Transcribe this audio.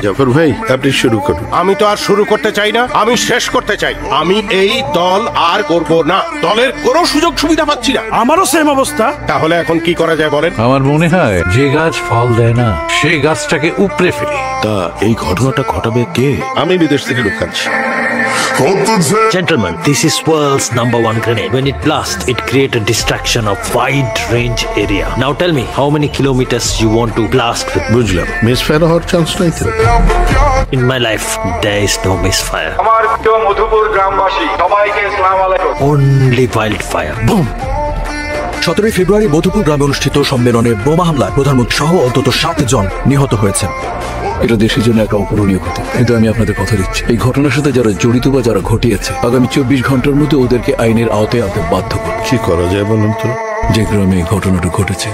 জাফর ভাই, আপনি শুরু করুন। আমি তো আর শুরু করতে চাই না, আমি শেষ করতে চাই। আমি এই দল আর করব না। দলের কোনো সুযোগ সুবিধা পাচ্ছি না। আমারও সেম অবস্থা। তাহলে এখন কি করা যায় বলেন? আমার মনে হয় যে গাছ ফল দেয় না সেই গাছটাকে উপড়ে ফেলি। তা এই ঘটনাটা ঘটাবে কে? আমি বিদেশ থেকে লোক আনছি। Gentlemen, this is world's #1 grenade. When it blasts, it creates a distraction of wide range area. Now tell me, how many kilometers you want to blast with? বুঝলাম, মিসফায়ার হওয়ার চান্স নাই তো? In my life, there is no misfire. আমার প্রিয় মধুপুর গ্রামবাসী সবাইকে আসসালামু আলাইকুম। Only wildfire. Boom! 17 ফেব্রুয়ারি মধুপুর গ্রামে অনুষ্ঠিত সম্মেলনে বোমা হামলায় প্রধানমন্ত্রী সহ অন্তত 7 জন নিহত হয়েছেন। এটা দেশের জন্য একটা অপূরণীয় ক্ষতি, কিন্তু আমি আপনাদের কথা দিচ্ছি, এই ঘটনার সাথে যারা জড়িত বা যারা ঘটিয়েছে আগামী 24 ঘন্টার মধ্যে ওদেরকে আইনের আওতায় আনতে বাধ্য করব। কি করা যায় বলুন তো? যে গ্রামে এই ঘটনাটা ঘটেছে